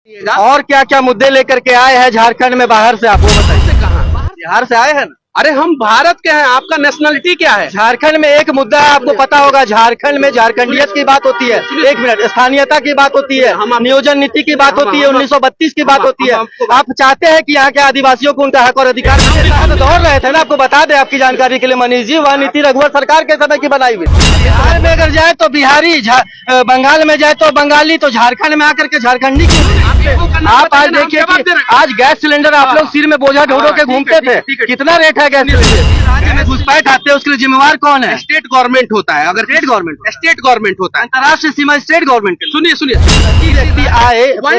और क्या क्या मुद्दे लेकर के आए हैं झारखंड में बाहर से, आपको बताइए। कहाँ? बिहार से आए हैं ना? अरे हम भारत के हैं, आपका नेशनलिटी क्या है? झारखंड में एक मुद्दा है, आपको पता होगा, झारखंड में झारखंडियत की बात होती है, एक मिनट, स्थानीयता की बात होती है, नियोजन नीति की बात होती है, 1932 की बात होती है। आप चाहते हैं कि यहाँ के आदिवासियों को उनका हक और अधिकार तो दौड़ रहे थे ना, आपको बता दें आपकी जानकारी के लिए मनीष जी, वह नीति रघुवर सरकार के समय की बनाई हुई। बिहार में अगर जाए तो बिहारी, बंगाल में जाए तो बंगाली, तो झारखंड में आकर के झारखंडी क्यों? आप आज देखिए कि आज गैस सिलेंडर आप लोग सिर में बोझा ढो के घूमते थे, कितना रेट है गैस सिलेंडर? राज्य में घुसपैठ आते हैं, उसके लिए जिम्मेवार कौन है? स्टेट गवर्नमेंट होता है। अगर स्टेट गवर्नमेंट होता है, अंतर्राष्ट्रीय सीमा स्टेट गवर्नमेंट। सुनिए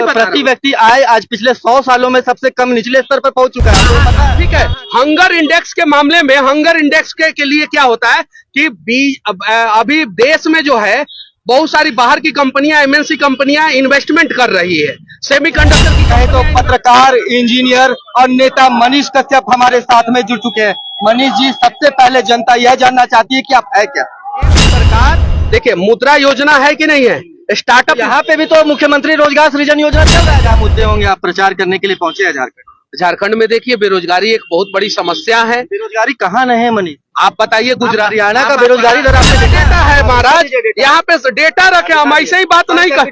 प्रति व्यक्ति आय आज पिछले 100 सालों में सबसे कम निचले स्तर पर पहुंच चुका है। ठीक है, हंगर इंडेक्स के मामले में, हंगर इंडेक्स के लिए क्या होता है कि अभी देश में जो है बहुत सारी बाहर की कंपनियां, एमएनसी कंपनियां इन्वेस्टमेंट कर रही है सेमीकंडक्टर की। कहे तो पत्रकार, इंजीनियर और नेता मनीष कश्यप हमारे साथ में जुड़ चुके हैं। मनीष जी, सबसे पहले जनता यह जानना चाहती है कि आप है क्या? सरकार देखिए, मुद्रा योजना है कि नहीं है? स्टार्टअप, यहाँ पे भी तो मुख्यमंत्री रोजगार सृजन योजना चल रहा है। क्या मुद्दे होंगे, आप प्रचार करने के लिए पहुंचे हैं झारखंड में? देखिए, बेरोजगारी एक बहुत बड़ी समस्या है। बेरोजगारी कहाँ नहीं है मनीष? आप बताइए, गुजरात हरियाणा का बेरोजगारी दर आपने डेटा है महाराज, यहाँ पे डेटा रखे, हम ऐसे ही बात नहीं कर।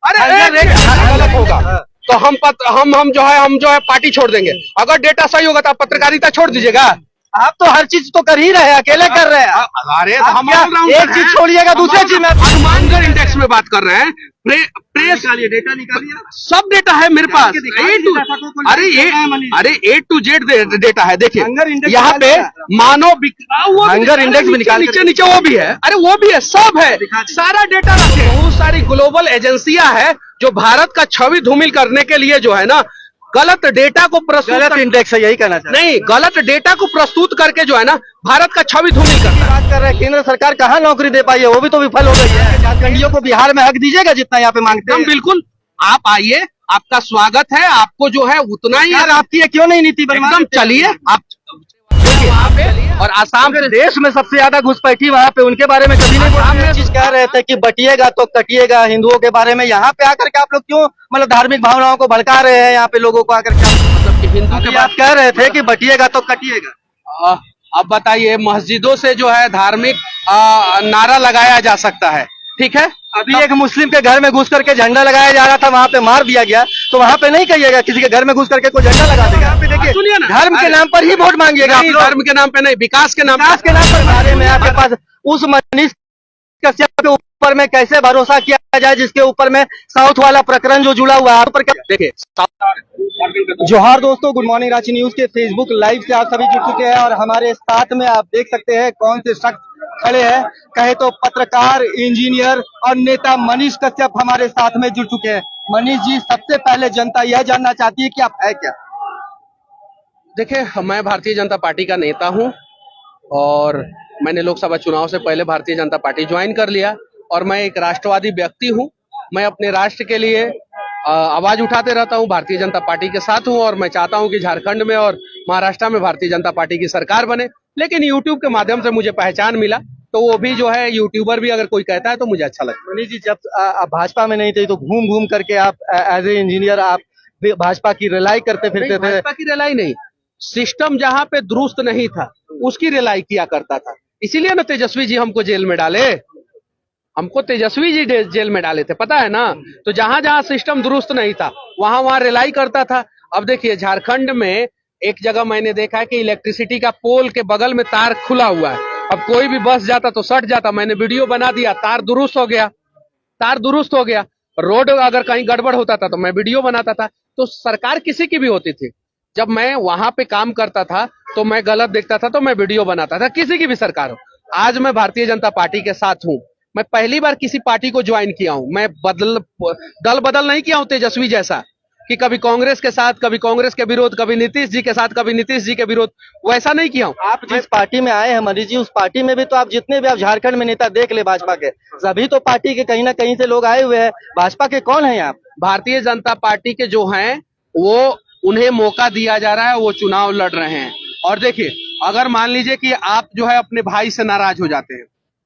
अरे गलत होगा तो हम जो है पार्टी छोड़ देंगे। अगर डेटा सही होगा तो आप पत्रकारिता छोड़ दीजिएगा। आप तो हर चीज तो कर ही रहे हैं, अकेले कर रहे हैं। अरे हम एक चीज छोड़िएगा दूसरी चीज में। हनुमानगढ़ इंडेक्स में बात कर रहे हैं। प्रेस डेटा निकालिए, सब डेटा है मेरे पास। A to Z डेटा है। देखिए यहाँ पे मानव हंगर इंडेक्स में निकाल नीचे वो भी है। अरे वो भी है, सब है, सारा डेटा रखे। बहुत सारी ग्लोबल एजेंसियां है जो भारत का छवि धूमिल करने के लिए जो है ना, गलत डेटा को प्रस्तुत, गलत इंडेक्स है, यही कहना चाहते नहीं, गलत डेटा को प्रस्तुत करके जो है ना भारत का छवि धूमिल करता है। बात कर रहे हैं, केंद्र सरकार कहाँ नौकरी दे पाई है, वो भी तो विफल हो गई है। झारखंडियों को बिहार में हक दीजिएगा जितना यहाँ पे मांगते हैं। बिल्कुल, आप आइए, आपका स्वागत है। आपको जो है उतना ही आपकी है, क्यों नहीं नीति एकदम चलिए आप वहाँ पे। और आसाम के देश में सबसे ज्यादा घुसपैठी वहाँ पे, उनके बारे में कभी नहीं बोला। चीज कह रहे थे कि बटिएगा तो कटिएगा हिंदुओं के बारे में, यहाँ पे आकर के आप लोग क्यों मतलब धार्मिक भावनाओं को भड़का रहे हैं यहाँ पे लोगों को आकर के? मतलब कि हिंदू के बात कह रहे थे कि बटिएगा तो कटिएगा। अब बताइए, मस्जिदों से जो है धार्मिक नारा लगाया जा सकता है, ठीक है? अभी एक मुस्लिम के घर में घुस करके झंडा लगाया जा रहा था, वहाँ पे मार दिया गया, तो वहाँ पे नहीं कहिएगा किसी के घर में घुस करके कोई झंडा लगा देगा। देखिए, धर्म के नाम पर ही वोट मांगिएगा। धर्म के नाम पे नहीं, विकास के नाम पर। बारे में आपके पास उस मनीष कश्यप के ऊपर में कैसे भरोसा किया जाए जिसके ऊपर में साउथ वाला प्रकरण जो जुड़ा हुआ है? पर देखिए, जोहार दोस्तों, गुड मॉर्निंग रांची न्यूज के फेसबुक लाइव से आप सभी जुड़ चुके हैं और हमारे साथ में आप देख सकते हैं कौन से शख्स खड़े हैं। कहे तो पत्रकार, इंजीनियर और नेता मनीष कश्यप हमारे साथ में जुड़ चुके हैं। मनीष जी, सबसे पहले जनता यह जानना चाहती है कि आप है क्या? देखिए, मैं भारतीय जनता पार्टी का नेता हूं और मैंने लोकसभा चुनाव से पहले भारतीय जनता पार्टी ज्वाइन कर लिया और मैं एक राष्ट्रवादी व्यक्ति हूं। मैं अपने राष्ट्र के लिए आवाज उठाते रहता हूं, भारतीय जनता पार्टी के साथ हूं और मैं चाहता हूं कि झारखंड में और महाराष्ट्र में भारतीय जनता पार्टी की सरकार बने। लेकिन यूट्यूब के माध्यम से मुझे पहचान मिला, तो वो भी जो है यूट्यूबर भी अगर कोई कहता है तो मुझे अच्छा लगता है। मनीष जी, जब आप भाजपा में नहीं थे तो घूम घूम करके आप एज ए इंजीनियर आप भाजपा की रिलाई करते फिरते थे। भाजपा की रिलाई नहीं, सिस्टम जहाँ पे दुरुस्त नहीं था उसकी रिलाई किया करता था। इसीलिए ना तेजस्वी जी हमको जेल में डाले, हमको तेजस्वी जी जेल में डाले थे, पता है ना? तो जहां जहां सिस्टम दुरुस्त नहीं था वहां रिलाई करता था। अब देखिए, झारखंड में एक जगह मैंने देखा है कि इलेक्ट्रिसिटी का पोल के बगल में तार खुला हुआ है, अब कोई भी बस जाता तो सट जाता। मैंने वीडियो बना दिया, तार दुरुस्त हो गया। रोड अगर कहीं गड़बड़ होता था तो मैं वीडियो बनाता था। तो सरकार किसी की भी होती थी, जब मैं वहां पे काम करता था तो मैं गलत देखता था तो मैं वीडियो बनाता था, किसी की भी सरकार हो। आज मैं भारतीय जनता पार्टी के साथ हूं। मैं पहली बार किसी पार्टी को ज्वाइन किया हूं। मैं दल बदल नहीं किया हूं तेजस्वी जैसा कि कभी कांग्रेस के साथ, कभी कांग्रेस के विरोध, कभी नीतीश जी के साथ, कभी नीतीश जी के विरोध, वैसा नहीं किया हूं। आप जिस पार्टी में आए हैं मनीष जी, उस पार्टी में भी तो आप जितने भी आप झारखंड में नेता देख ले भाजपा के, सभी तो पार्टी के कहीं ना कहीं से लोग आए हुए हैं। भाजपा के कौन है आप? भारतीय जनता पार्टी के जो हैं वो, उन्हें मौका दिया जा रहा है, वो चुनाव लड़ रहे हैं। और देखिए, अगर मान लीजिए कि आप जो है अपने भाई से नाराज हो जाते हैं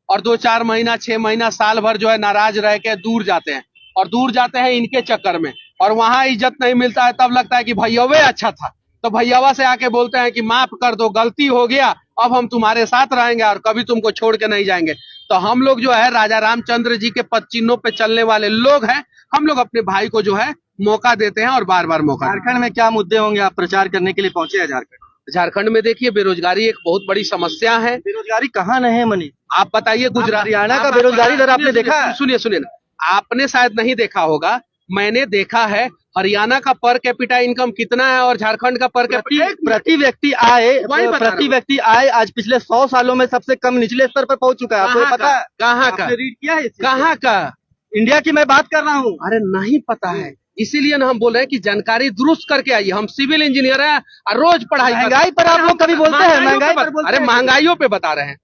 और 2-4 महीना, 6 महीना, साल भर जो है नाराज रह के दूर जाते हैं और दूर जाते हैं इनके चक्कर में, और वहां इज्जत नहीं मिलता है, तब लगता है कि भैयावे अच्छा था। तो भैयावा से आके बोलते हैं कि माफ कर दो, गलती हो गया, अब हम तुम्हारे साथ रहेंगे और कभी तुमको छोड़ के नहीं जाएंगे। तो हम लोग जो है राजा रामचंद्र जी के पद चिन्हों पे चलने वाले लोग हैं। हम लोग अपने भाई को जो है मौका देते हैं और बार बार मौका। झारखंड में क्या मुद्दे होंगे, आप प्रचार करने के लिए पहुंचे हैं झारखंड? झारखंड में देखिए बेरोजगारी एक बहुत बड़ी समस्या है। बेरोजगारी कहाँ नहीं है मनीष? आप बताइए, गुजरात हरियाणा का बेरोजगारी दर आपने देखा है? सुनिए सुनिए ना, आपने शायद नहीं देखा होगा, मैंने देखा है। हरियाणा का पर कैपिटा इनकम कितना है और झारखंड का पर कैपिटा प्रति व्यक्ति आय आज पिछले 100 सालों में सबसे कम निचले स्तर पर पहुंच चुका है। आपको पता है? कहाँ का रीड किया है? कहाँ का? इंडिया की मैं बात कर रहा हूँ। अरे नहीं पता है, इसीलिए ना हम बोल रहे हैं कि जानकारी दुरुस्त करके आइए। हम सिविल इंजीनियर हैं और रोज पढ़ाई। महंगाई पर आप लोग कभी बोलते हैं? महंगाई पर बोलते हैं? अरे महंगाइयों पे बता रहे हैं।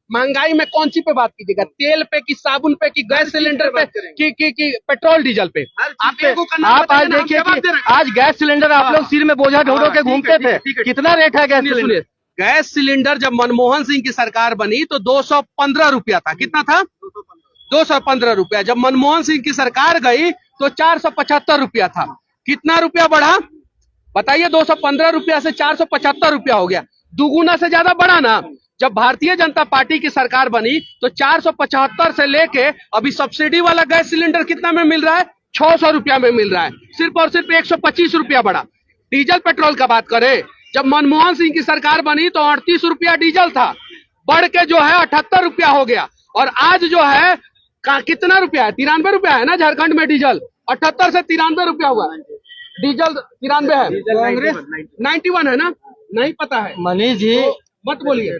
महंगाई में कौन सी पे बात कीजिएगा? तेल पे कि साबुन पे कि गैस सिलेंडर पे कि पेट्रोल डीजल पे? आप आज देखिए कि आज गैस सिलेंडर आप लोग सिर में बोझा ढोड़ो के घूमते थे। कितना रेट है गैस सिलेंडर? गैस सिलेंडर जब मनमोहन सिंह की सरकार बनी तो 215 रुपया था। कितना था? 215 रुपया। जब मनमोहन सिंह की सरकार गई तो 475 रुपया था। कितना रुपया बढ़ा बताइए? 215 रुपया से 475 रुपया हो गया, दुगुना से ज्यादा बढ़ा ना। जब भारतीय जनता पार्टी की सरकार बनी तो 475 से लेके अभी सब्सिडी वाला गैस सिलेंडर कितना में मिल रहा है? 600 रुपया में मिल रहा है। सिर्फ और सिर्फ 125 रुपया बढ़ा। डीजल पेट्रोल का बात करें, जब मनमोहन सिंह की सरकार बनी तो 38 रुपया डीजल था, बढ़ के जो है 78 रुपया हो गया। और आज जो है कितना रुपया है? 93 रुपया है ना झारखंड में डीजल। 78 से 93 रुपया हुआ। डीजल 93 है, कांग्रेस 91 है ना? नहीं पता है मनीष जी, मत बोलिए।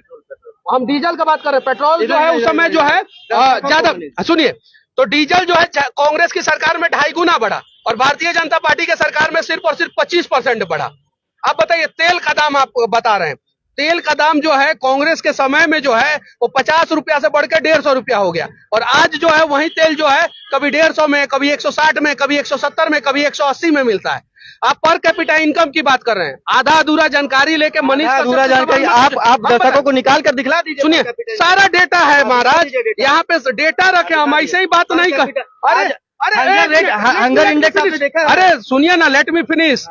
हम डीजल का बात कर रहे हैं। पेट्रोल जो है उस समय जो है ज्यादा। सुनिए, तो डीजल जो है कांग्रेस की सरकार में 2.5 गुना बढ़ा और भारतीय जनता पार्टी के सरकार में सिर्फ और सिर्फ 25% बढ़ा। अब बताइए, तेल का दाम आप बता रहे हैं, तेल का दाम जो है कांग्रेस के समय में जो है वो 50 रुपया से बढ़ के 150 रुपया हो गया। और आज जो है वही तेल जो है कभी 150 में, कभी 160 में, कभी 170 में, कभी 180 में मिलता है। आप पर कैपिटा इनकम की बात कर रहे हैं। आधा अधूरा जानकारी लेके मनीष, अधूरा जानकारी आप दर्शकों को निकाल कर दिखला दीजिए। सुनिए, सारा डेटा है महाराज, यहाँ पे डेटा रखे। हम ऐसे ही बात नहीं कर। अरे हंगर इंडेक्स आपने देखा? अरे सुनिए ना, let me finish.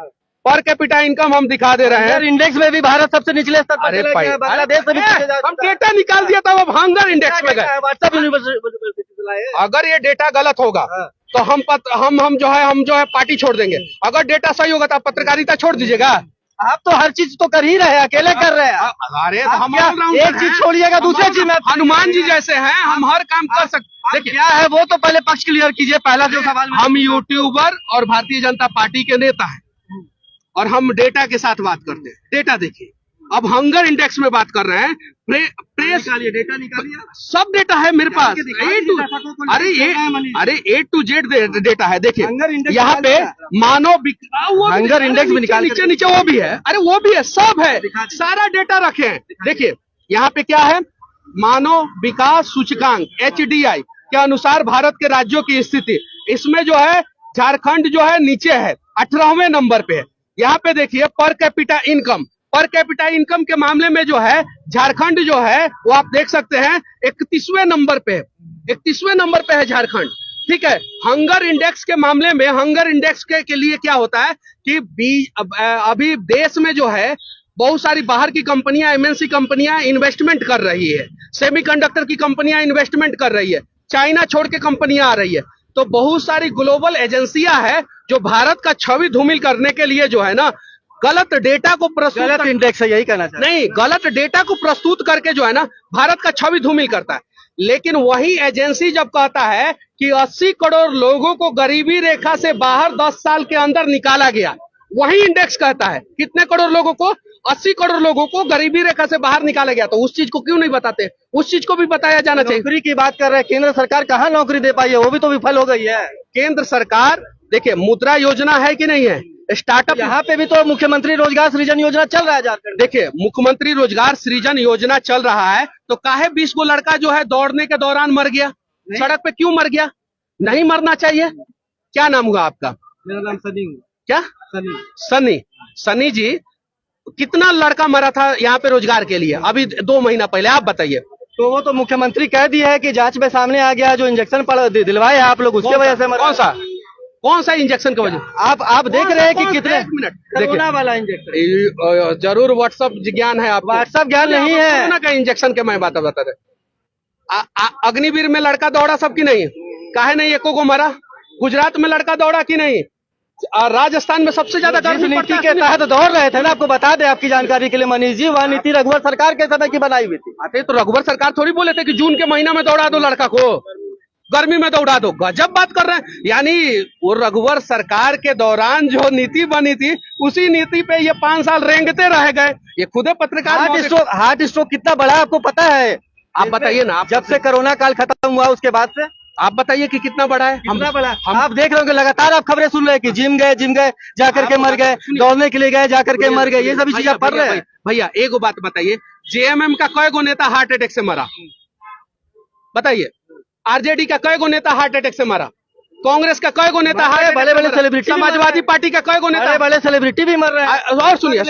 Per capita income हम दिखा दे रहे हैं। इंडेक्स में भी भारत सबसे निचले स्तर पर चला गया है। बांग्लादेश से भी हम डेटा निकाल दिया था, अब हंगर इंडेक्स में गए। WhatsApp university. अगर ये डेटा गलत होगा तो हम जो है पार्टी छोड़ देंगे। अगर डेटा सही होगा तो आप पत्रकारिता छोड़ दीजिएगा। आप तो हर चीज तो कर ही रहे हैं, अकेले कर रहे हैं। अरे हम एक चीज छोड़िएगा दूसरी चीज में। हनुमान जी जैसे हैं, हम हर काम कर सकते। देखिए क्या है वो तो पहले पक्ष क्लियर कीजिए। पहला जो सवाल, हम यूट्यूबर और भारतीय जनता पार्टी के नेता हैं और हम डेटा के साथ बात करते हैं। डेटा देखिए, अब हंगर इंडेक्स में बात कर रहे हैं। प्रेस डेटा निकालिए, सब डेटा है मेरे पास। A to Z डेटा है। देखिए यहाँ पे मानव हंगर इंडेक्स में निकाल, नीचे नीचे वो भी है। अरे वो भी है, सब है, सारा डेटा रखे हैं। देखिए यहाँ पे क्या है, मानव विकास सूचकांक HDI के अनुसार भारत के राज्यों की स्थिति। इसमें जो है झारखंड जो है नीचे है, 18वें नंबर पे है। यहाँ पे देखिए पर कैपिटा इनकम के मामले में जो है झारखंड जो है वो आप देख सकते हैं 31वें नंबर पे है। 31वें नंबर पे है झारखंड। ठीक है। हंगर इंडेक्स के मामले में, हंगर इंडेक्स के लिए क्या होता है कि अभी देश में जो है बहुत सारी बाहर की कंपनियां, MNC कंपनियां इन्वेस्टमेंट कर रही है। सेमीकंडक्टर की कंपनियां इन्वेस्टमेंट कर रही है। चाइना छोड़ के कंपनियां आ रही है। तो बहुत सारी ग्लोबल एजेंसियां है जो भारत का छवि धूमिल करने के लिए जो है ना गलत डेटा को प्रस्तुत, गलत इंडेक्स है, यही कहना चाहते हैं। नहीं, गलत डेटा को प्रस्तुत करके जो है ना भारत का छवि धूमिल करता है। लेकिन वही एजेंसी जब कहता है कि 80 करोड़ लोगों को गरीबी रेखा से बाहर 10 साल के अंदर निकाला गया, वही इंडेक्स कहता है कितने करोड़ लोगों को, 80 करोड़ लोगों को गरीबी रेखा से बाहर निकाला गया। तो उस चीज को क्यों नहीं बताते? उस चीज को भी बताया जाना चाहिए। नौकरी की बात कर रहे हैं, केंद्र सरकार कहाँ नौकरी दे पाई है, वो भी तो विफल हो गई है। केंद्र सरकार देखिए, मुद्रा योजना है कि नहीं है, स्टार्टअप, यहाँ पे भी तो मुख्यमंत्री रोजगार सृजन योजना चल रहा है झारखंड। देखिए मुख्यमंत्री रोजगार सृजन योजना चल रहा है, तो काहे 20 को लड़का जो है दौड़ने के दौरान मर गया? सड़क पे क्यों मर गया? नहीं मरना चाहिए। क्या नाम हुआ आपका? मेरा नाम सनी। क्या? सनी। सनी जी, कितना लड़का मरा था यहाँ पे रोजगार के लिए अभी 2 महीना पहले? आप बताइए। तो वो तो मुख्यमंत्री कह दिया है कि जांच में सामने आ गया, जो इंजेक्शन दिलवाए हैं आप लोग उसके वजह से मरा। कौन सा? कौन सा इंजेक्शन की वजह? आप देख रहे हैं कि कितने एक मिनट कोरोना वाला इंजेक्शन, जरूर व्हाट्सअप ज्ञान है आपको। व्हाट्सएप ज्ञान नहीं है। कोरोना का इंजेक्शन के मैं बात बता रहे। अग्निवीर में लड़का दौड़ा सबकी नहीं, काहे नहीं एको को मरा? गुजरात में लड़का दौड़ा कि नहीं? राजस्थान में सबसे ज्यादा गर्मी नीति के तहत दौड़ रहे थे ना, आपको बता दें आपकी जानकारी के लिए मनीष जी, वह नीति रघुवर सरकार के समय की बनाई हुई थी। आते तो रघुवर सरकार थोड़ी बोले थे कि जून के महीना में दौड़ा दो लड़का को, गर्मी में दौड़ा दो। गजब बात कर रहे हैं। यानी वो रघुवर सरकार के दौरान जो नीति बनी थी उसी नीति पे ये 5 साल रेंगते रह गए। ये खुदे पत्रकार। हार्ट स्ट्रोक कितना बड़ा आपको पता है? आप बताइए ना, जब से कोरोना काल खत्म हुआ उसके बाद से आप बताइए कि कितना बड़ा है। कितना बड़ा? आप देख रहे हो कि लगातार आप खबरें सुन रहे हैं कि जिम गए जाकर के मर गए, दौड़ने के लिए गए जाकर के मर गए, ये सभी चीजें पढ़ रहे हैं। भैया एक बात बताइए, जेएमएम का कई गो नेता हार्ट अटैक से मरा? बताइए। आरजेडी का कई गो नेता हार्ट अटैक से मरा? कांग्रेस का कई गो नेता, बड़े बड़े सेलिब्रिटी, समाजवादी पार्टी का कई गो नेता, बड़े सेलिब्रिटी भी मर रहे हैं। और सुनिए,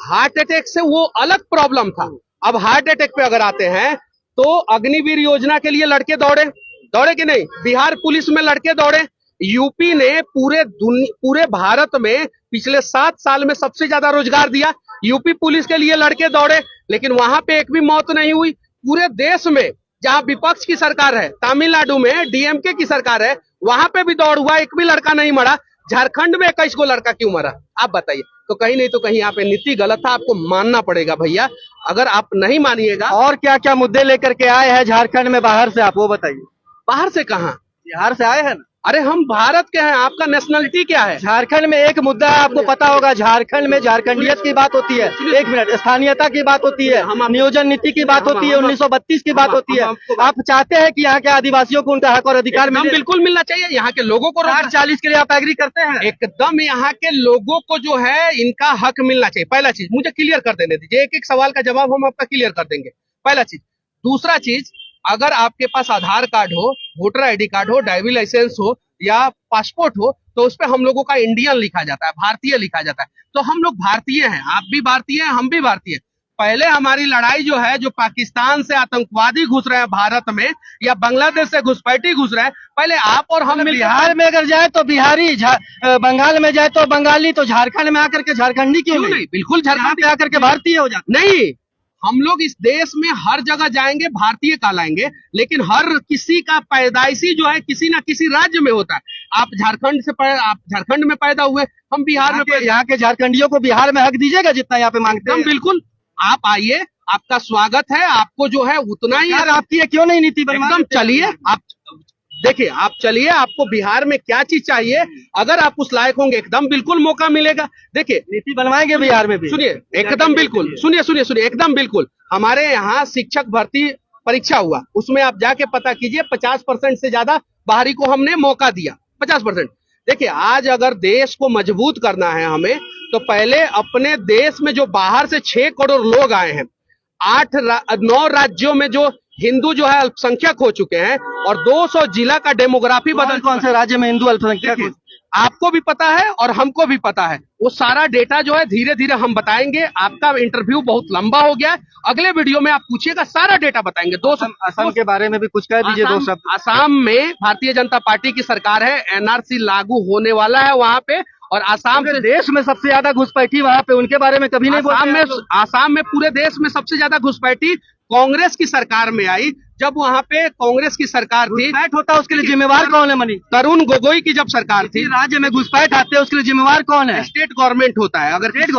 हार्ट अटैक से वो अलग प्रॉब्लम था। अब हार्ट अटैक पे अगर आते हैं तो अग्निवीर योजना के लिए लड़के दौड़े कि नहीं? बिहार पुलिस में लड़के दौड़े। यूपी ने पूरे भारत में पिछले 7 साल में सबसे ज्यादा रोजगार दिया। यूपी पुलिस के लिए लड़के दौड़े, लेकिन वहां पे एक भी मौत नहीं हुई। पूरे देश में जहां विपक्ष की सरकार है, तमिलनाडु में डीएमके की सरकार है, वहां पे भी दौड़ हुआ, एक भी लड़का नहीं मरा। झारखंड में 21 को लड़का क्यों मरा? आप बताइए। तो कहीं नहीं तो कहीं यहाँ पे नीति गलत था, आपको मानना पड़ेगा भैया। अगर आप नहीं मानिएगा। और क्या क्या मुद्दे लेकर के आए हैं झारखंड में बाहर से, आप वो बताइए। बाहर से कहाँ? बिहार से आए हैं ना। अरे हम भारत के हैं, आपका नेशनलिटी क्या है? झारखंड में एक मुद्दा है, आपको पता होगा, झारखंड में झारखंडियत की बात होती है, एक मिनट, स्थानीयता की बात होती है, नियोजन नीति की बात होती है, 1932 की बात होती है। आप चाहते हैं कि यहाँ के आदिवासियों को उनका हक और अधिकार मिले? बिल्कुल मिलना चाहिए। यहाँ के लोगों को 40 के लिए आप एग्री करते हैं? एकदम। यहाँ के लोगों को जो है इनका हक मिलना चाहिए। पहला चीज मुझे क्लियर कर देने दीजिए, एक एक सवाल का जवाब हम आपका क्लियर कर देंगे। पहला चीज। दूसरा चीज, अगर आपके पास आधार कार्ड हो, वोटर आईडी कार्ड हो, ड्राइविंग लाइसेंस हो या पासपोर्ट हो, तो उस पर हम लोगों का इंडियन लिखा जाता है, भारतीय लिखा जाता है। तो हम लोग भारतीय हैं, आप भी भारतीय हैं, हम भी भारतीय हैं। पहले हमारी लड़ाई जो है, जो पाकिस्तान से आतंकवादी घुस रहे हैं भारत में या बांग्लादेश से घुसपैठी घुस रहे हैं, पहले आप और हम बिहार में अगर जाए तो बिहारी, बंगाल में जाए तो बंगाली, तो झारखंड में आकर के झारखंडी क्यों नहीं? बिल्कुल झारखंड में आकर के भारतीय हो जाते नहीं। हम लोग इस देश में हर जगह जाएंगे, भारतीय कहलाएंगे, लेकिन हर किसी का पैदाइशी जो है किसी ना किसी राज्य में होता है। आप झारखंड में पैदा हुए, हम बिहार में। यहाँ के झारखंडियों को बिहार में हक दीजिएगा जितना यहाँ पे मांगते हैं? बिल्कुल, आप आइए, आपका स्वागत है। आपको जो है उतना ही। आपकी है क्यों नहीं नीति बना? एकदम चलिए, आप देखिए, आप चलिए, आपको बिहार में क्या चीज चाहिए, अगर आप उस लायक होंगे एकदम बिल्कुल मौका मिलेगा। देखिए, नीति बनवाएंगे बिहार में भी। सुनिए, एकदम बिल्कुल, सुनिए एकदम बिल्कुल। हमारे यहाँ शिक्षक भर्ती परीक्षा हुआ, उसमें आप जाके पता कीजिए, 50% से ज्यादा बाहरी को हमने मौका दिया, 50%। देखिए, आज अगर देश को मजबूत करना है हमें, तो पहले अपने देश में जो बाहर से 6 करोड़ लोग आए हैं, 9 राज्यों में जो हिंदू जो है अल्पसंख्यक हो चुके हैं, और 200 जिला का डेमोग्राफी बदल। कौन से राज्य में हिंदू अल्पसंख्यक? आपको भी पता है और हमको भी पता है। वो सारा डेटा जो है धीरे धीरे हम बताएंगे। आपका इंटरव्यू बहुत लंबा हो गया है, अगले वीडियो में आप पूछिएगा, सारा डेटा बताएंगे। असम के बारे में भी कुछ कह दीजिए, 2 शब्द। असम में भारतीय जनता पार्टी की सरकार है, एनआरसी लागू होने वाला है वहां पे। और आसाम के देश में सबसे ज्यादा घुसपैठी वहां पे, उनके बारे में कभी नहीं बोलते। आसाम में पूरे देश में सबसे ज्यादा घुसपैठी कांग्रेस की सरकार में आई। जब वहां पे कांग्रेस की सरकार थी, घुसपैठ होता, उसके लिए जिम्मेवार कौन है? मनीष, तरुण गोगोई की जब सरकार थी, राज्य में घुसपैठ आते हैं, उसके लिए जिम्मेवार कौन है? स्टेट गवर्नमेंट होता है। अगर स्टेट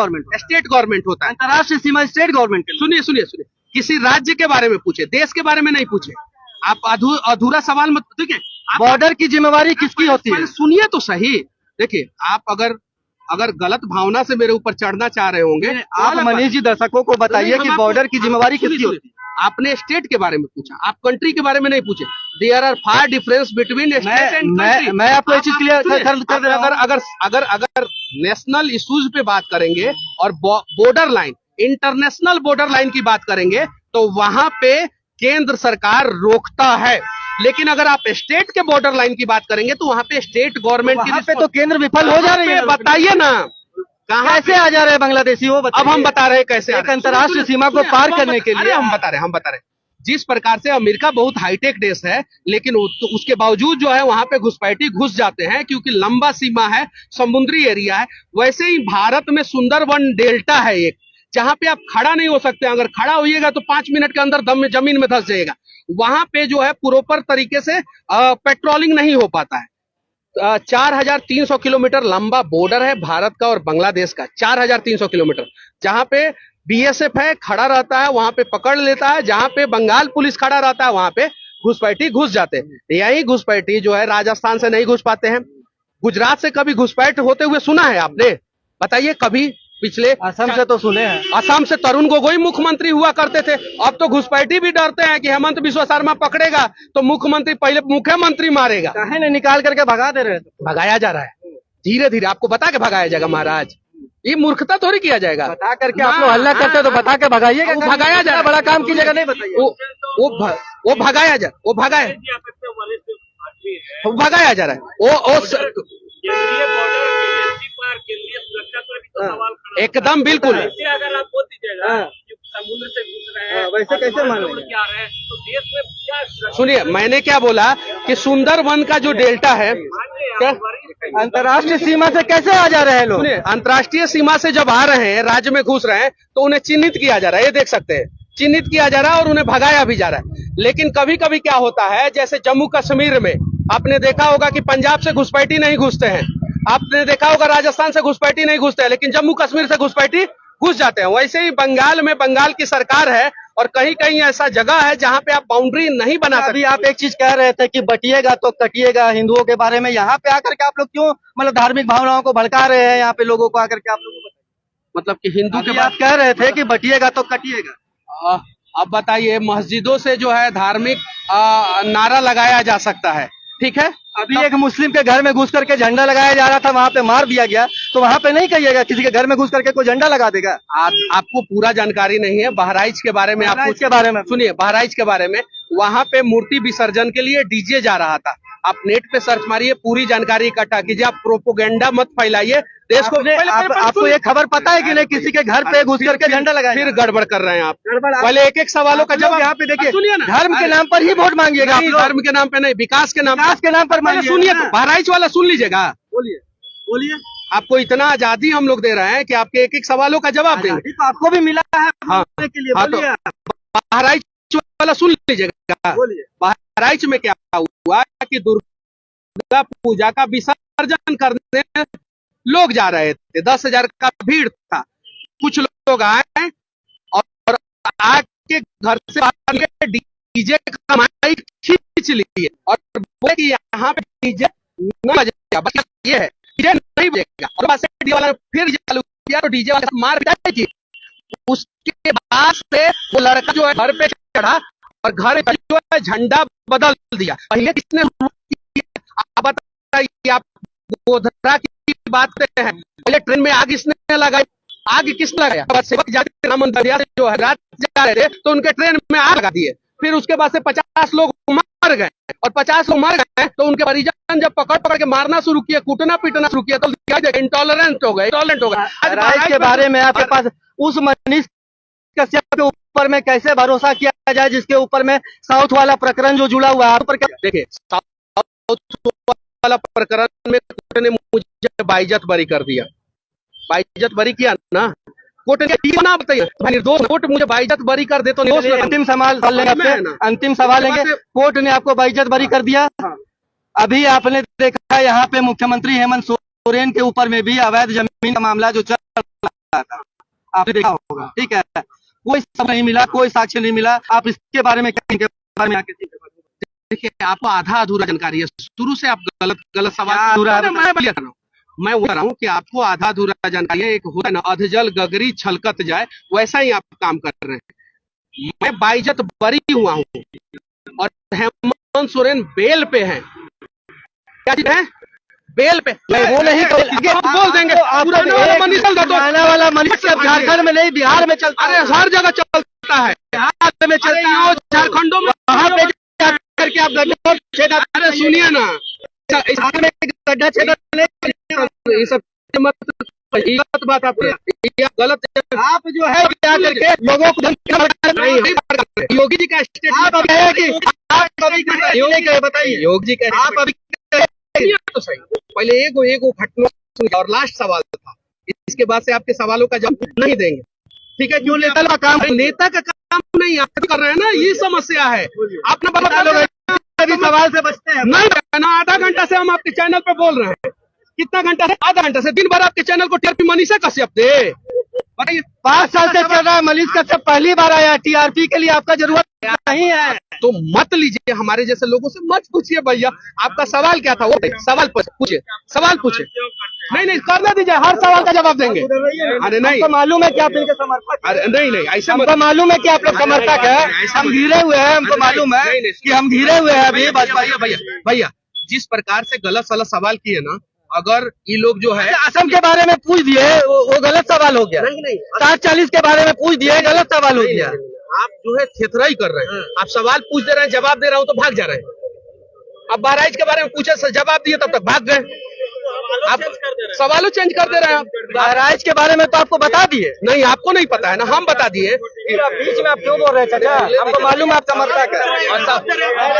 गवर्नमेंट होता है, अंतर्राष्ट्रीय सीमा स्टेट गवर्नमेंट। सुनिए, किसी राज्य के बारे में पूछे, देश के बारे में नहीं पूछे। आप अधूरा सवाल मत, ठीक है? बॉर्डर की जिम्मेवारी किसकी होती है? सुनिए तो सही। देखिए, आप अगर गलत भावना से मेरे ऊपर चढ़ना चाह रहे होंगे, आप मनीष जी दर्शकों को बताइए कि बॉर्डर की जिम्मेवारी किसकी होती है? आपने स्टेट के बारे में पूछा, आप कंट्री के बारे में नहीं पूछे। There are far difference between state and country. मैं आपको ये चीज क्लियर कर दे रहा हूं। अगर नेशनल इश्यूज पे बात करेंगे और border line, international border line की बात करेंगे, तो वहां पे केंद्र सरकार रोकता है। लेकिन अगर आप स्टेट के बॉर्डर लाइन की बात करेंगे, तो वहां पे स्टेट गवर्नमेंट की पे तो केंद्र विफल हो जा रही है। बताइए ना, कहाँ कैसे आ जा रहे हैं बांग्लादेशी? वो अब हम बता रहे हैं कैसे। एक अंतर्राष्ट्रीय सीमा को पार करने के लिए हम बता रहे जिस प्रकार से अमेरिका बहुत हाईटेक देश है, लेकिन तो उसके बावजूद जो है वहां पे घुसपैठी घुस जाते हैं क्योंकि लंबा सीमा है, समुद्री एरिया है। वैसे ही भारत में सुंदरवन डेल्टा है एक, जहां पे आप खड़ा नहीं हो सकते। अगर खड़ा होइएगा तो 5 मिनट के अंदर दम में जमीन में धंस जाएगा। वहां पे जो है प्रॉपर तरीके से पेट्रोलिंग नहीं हो पाता है। 4300 किलोमीटर लंबा बॉर्डर है भारत का और बांग्लादेश का, 4300 किलोमीटर, जहां पे बीएसएफ है खड़ा रहता है, वहां पे पकड़ लेता है। जहां पे बंगाल पुलिस खड़ा रहता है वहां पे घुसपैठी घुस जाते हैं। यही घुसपैठी जो है राजस्थान से नहीं घुस पाते हैं। गुजरात से कभी घुसपैठ होते हुए सुना है आपने? बताइए कभी। पिछले असम से तो सुने हैं। असम से तरुण गोगोई मुख्यमंत्री हुआ करते थे। अब तो घुसपैठी भी डरते हैं कि हेमंत बिस्वा शर्मा पकड़ेगा तो मुख्यमंत्री पहले मुख्यमंत्री मारेगा। काहे ने निकाल करके भगा दे रहे हैं? भगाया जा रहा है धीरे धीरे, आपको बता के भगाया जाएगा महाराज। ये मूर्खता थोड़ी किया जाएगा। बता करके आप लोग हल्ला करते हो तो बता के भगाइएगा। वो भगाया जा रहा है। बड़ा काम कीजिएगा, नहीं बताइए। वो भगाया जा वो भगाया जा रहा है। केंद्रीय बॉर्डर केंद्रीय पार केंद्रीय सुरक्षा पर भी तो सवाल खड़ा है। एकदम बिल्कुल। ऐसे अगर आप बोल दीजिएगा कि समुद्र से घुस रहे हैं, वैसे कैसे मान लेंगे? क्या रहे हैं तो देश में क्या सुनिए, मैंने क्या बोला कि सुंदरवन का जो डेल्टा है, क्या अंतर्राष्ट्रीय सीमा से कैसे आ जा रहे हैं लोग? सुनिए, अंतर्राष्ट्रीय सीमा से जब आ रहे हैं, राज्य में घुस रहे हैं, तो उन्हें चिन्हित किया जा रहा है। ये देख सकते हैं, चिन्हित किया जा रहा है और उन्हें भगाया भी जा रहा है। लेकिन कभी कभी क्या होता है, जैसे जम्मू कश्मीर में आपने देखा होगा कि पंजाब से घुसपैठी नहीं घुसते हैं, आपने देखा होगा राजस्थान से घुसपैठी नहीं घुसते हैं, लेकिन जम्मू कश्मीर से घुसपैठी घुस जाते हैं। वैसे ही बंगाल में बंगाल की सरकार है और कहीं कहीं ऐसा जगह है जहां पे आप बाउंड्री नहीं बना सकते। अभी आप एक चीज कह रहे थे कि बटिएगा तो कटिएगा हिंदुओं के बारे में, यहाँ पे आकर के आप लोग क्यों मतलब धार्मिक भावनाओं को भड़का रहे हैं यहाँ पे लोगों को आकर के? आप लोगों को मतलब कि हिंदू के आप कह रहे थे कि बटिएगा तो कटिएगा। अब बताइए, मस्जिदों से जो है धार्मिक नारा लगाया जा सकता है, ठीक है। अभी एक मुस्लिम के घर में घुस करके झंडा लगाया जा रहा था, वहाँ पे मार दिया गया, तो वहाँ पे नहीं कहिएगा किसी के घर में घुस करके कोई झंडा लगा देगा? आपको पूरा जानकारी नहीं है बहराइच के बारे में। बहराइच के बारे में सुनिए, बहराइच के बारे में, वहाँ पे मूर्ति विसर्जन के लिए डीजे जा रहा था। आप नेट पे सर्च मारिए, पूरी जानकारी इकट्ठा कीजिए। आप प्रोपोगेंडा मत फैलाइए देश को। आपको ये खबर पता है कि नहीं किसी के घर पे घुस करके झंडा लगाया? फिर गड़बड़ कर रहे हैं आप। पहले एक एक सवालों का जवाब यहाँ पे देखिए। सुनिए ना, धर्म के नाम पर ही वोट मांगिएगा आप लोग। धर्म के नाम पे नहीं, विकास के नाम पर मांगिए। सुनिए तो बहराइच वाला सुन लीजिएगा। बोलिए। आपको इतना आजादी हम लोग दे रहे हैं कि आपके एक एक सवालों का जवाब देंगे। तो आपको भी मिला है बोलने के लिए। बोलिए। बहराइच वाला सुन लीजिएगा। बहराइच में क्या हुआ कि दुर्गा पूजा का विसर्जन करने लोग जा रहे थे, 10,000 का भीड़ था। कुछ लोग आए और आके घर से बाहर डीजे का माइक खींच लिए और बोले कि यहाँ पे डीजे नहीं बजेगा, बस ये है डीजे नहीं बजेगा। और बस डीजे वाला फिर चालू किया तो डीजे वाला मार जाएगी। उसके बाद से वो लड़का जो है घर पे चढ़ा और घर पे जो है झंडा बदल दिया। पहले किसने आप बताइए, आप गोधरा की बात करते हैं, पहले ट्रेन में आग किसने लगाई? आग किसने लगाया? सेवक जाति राम मंदिर से जो है रात जा रहे थे तो उनके ट्रेन में आग लगा दिए। फिर उसके बाद से 50 लोग मर गए और 50 लोग मर गए तो उनके परिजन जब पकड़ के मारना शुरू किया, कूटना पीटना शुरू किया, तो इंटॉलरेंट हो गए। बहराइच के बारे में आपके पास उस मनीष कश्यप के ऊपर में कैसे भरोसा किया जाए जिसके ऊपर में साउथ वाला प्रकरण जो जुड़ा हुआ है? देखिए, साउथ वाला प्रकरण में कोर्ट ने मुझे बाइज्जत बरी कर दिया। बाइज्जत बरी किया ना कोर्ट ने, ना बताइए निर्दोष। कोर्ट मुझे बाइज्जत बरी कर दे तो अंतिम सवाल लेंगे, अंतिम सवाल लेंगे। कोर्ट ने आपको बाइज्जत बरी कर दिया। अभी आपने देखा यहाँ पे मुख्यमंत्री हेमंत सोरेन के ऊपर में भी अवैध जमीन का मामला जो चल रहा था, आपने देखा होगा, ठीक है। कोई सब नहीं मिला, कोई साक्ष्य नहीं मिला। आप इसके बारे में देखिए, आपको आधा अधूरा जानकारी है। शुरू से आप गलत सवाल। मैं बोल रहा हूँ कि आपको आधा अधूरा जानकारी है। एक होता है ना, अधजल गगरी छलकत जाए, वैसा ही आप काम कर रहे हैं। मैं बाइज्जत बरी हुआ हूँ और हेमंत सोरेन बेल पे हैं। क्या चीज है? बेल पे। वो नहीं बोल देंगे वाला मनीष झारखंड में नहीं, बिहार में चलता है। अरे हर जगह चलता है, बिहार में चलता है, झारखंडों में वहाँ पे करके आप गड्ढा छेदा। अरे सुनिए ना, गड्ढा छेदा ये सब मत गलत बात आप गलत आप जो है क्या करके लोगों को नहीं। योगी जी का आप अभी है कि आप अभी योगी बताइए योगी जी का आप अभी तो सही। पहले एगो घटना सुनिए और लास्ट सवाल था, इसके बाद से आपके सवालों का जवाब नहीं देंगे, ठीक है? क्यों नेता का काम नहीं आप कर रहे हैं ना, ये समस्या है। आप ना अभी सवाल से बचते हैं नहीं ना, आधा घंटा से हम आपके चैनल पे बोल रहे हैं। कितना घंटा से? आधा घंटा से। दिन भर आपके चैनल को टीआरपी मनीषा कश्यप दे। बताइए 5 साल से चल रहा है, मनीष कश्यप पहली बार आया। टीआरपी के लिए आपका जरूरत नहीं है तो मत लीजिए, हमारे जैसे लोगों से मत पूछिए भैया। आपका सवाल क्या था? वो सवाल पूछिए, सवाल पूछे। नहीं करने दीजिए, हर सवाल का जवाब देंगे। अरे नहीं, तो मालूम है कि आप इनके समर्थक? अरे नहीं ऐसा हमको मालूम है कि आप लोग समर्थक है, हम घिरे हुए हैं, हमको मालूम है कि हम घिरे हुए हैं अभी। भैया जिस प्रकार से गलत सलत सवाल किए ना, अगर ये लोग जो है असम के बारे में पूछ दिए, वो गलत सवाल हो गया। नहीं 740 के बारे में पूछ दिए, गलत सवाल हो गया। आप जो है थेथराई कर रहे हैं। आप सवाल पूछ दे रहे हैं, जवाब दे रहा हूं तो भाग जा रहे हैं। अब बहराइच के बारे में पूछे, जवाब दिए, तब तक भाग गए। आप सवालों चेंज कर दे रहे हैं। आप बहराइच के बारे में तो आपको बता दिए। नहीं, आपको नहीं पता है ना, हम बता दिए। बीच में आप क्यों बोल रहे हैं चाचा? हमको मालूम है आप समर्थक है।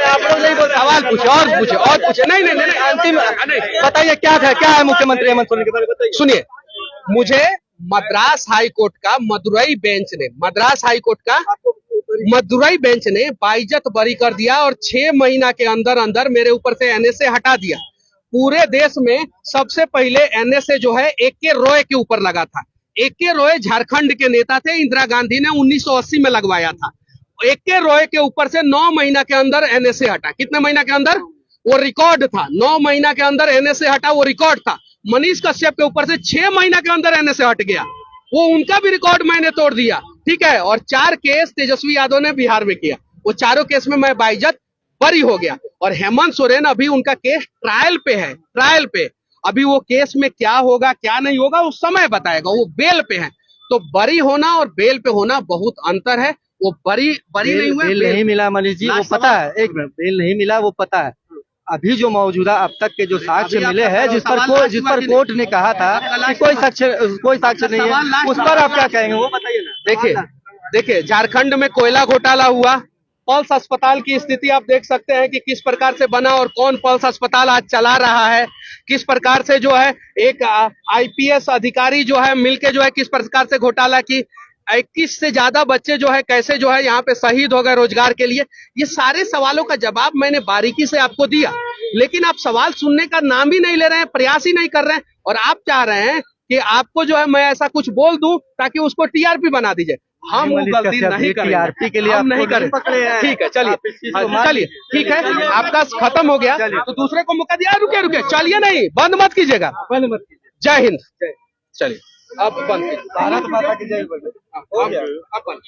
आप लोग नहीं बोल, सवाल पूछे और पूछे। नहीं अंतिम बताइए क्या था, क्या है मुख्यमंत्री हेमंत सोरेन के बारे में बताइए। सुनिए, मुझे मद्रास हाई कोर्ट का मदुरई बेंच ने बाइज्जत बरी कर दिया और 6 महीना के अंदर मेरे ऊपर से एनएसए हटा दिया। पूरे देश में सबसे पहले एनएसए जो है AK रॉय के ऊपर लगा था। AK रॉय झारखंड के नेता थे, इंदिरा गांधी ने 1980 में लगवाया था। AK रॉय के ऊपर से 9 महीना के अंदर एनएसए हटा। कितने महीना के अंदर? वो रिकॉर्ड था, 9 महीना के अंदर एनएसए हटा, वो रिकॉर्ड था। मनीष कश्यप के ऊपर से 6 महीना के अंदर एनएसए हट गया, वो उनका भी रिकॉर्ड मैंने तोड़ दिया, ठीक है? और 4 केस तेजस्वी यादव ने बिहार में किया, वो चारों केस में मैं बाइज्जत बरी हो गया। और हेमंत सोरेन अभी उनका केस ट्रायल पे है, ट्रायल पे। अभी वो केस में क्या होगा क्या नहीं होगा वो समय बताएगा, वो बेल पे है। तो बरी होना और बेल पे होना बहुत अंतर है। वो बरी नहीं हुआ, बेल नहीं मिला मनीष जी, वो पता है। एक मिनट, बेल नहीं मिला वो पता है। अभी जो मौजूदा अब तक के जो साक्ष्य मिले हैं, जिस पर कोर्ट ने कहा था कि कोई साक्ष्य नहीं है, उस पर आप क्या कहेंगे वो बताइए ना। देखिए झारखंड में कोयला घोटाला हुआ, पल्स अस्पताल की स्थिति आप देख सकते हैं कि किस प्रकार से बना और कौन पल्स अस्पताल आज चला रहा है। किस प्रकार से जो है एक आईपीएस अधिकारी जो है मिलके जो है किस प्रकार से घोटाला की। 21 से ज्यादा बच्चे जो है कैसे जो है यहाँ पे शहीद हो गए रोजगार के लिए। ये सारे सवालों का जवाब मैंने बारीकी से आपको दिया, लेकिन आप सवाल सुनने का नाम ही नहीं ले रहे हैं, प्रयास ही नहीं कर रहे हैं। और आप चाह रहे हैं कि आपको जो है मैं ऐसा कुछ बोल दूं ताकि उसको टीआरपी बना दीजिए। हम वो गलती नहीं करेंगे, टीआरपी के लिए हम नहीं करेंगे। ठीक है, चलिए ठीक है, आपका खत्म हो गया तो दूसरे को मौका दिया। रुके चलिए, नहीं बंद मत कीजिएगा। जय हिंद। चलिए अब बंद कीजिए। भारत माता की जय। अब बंद।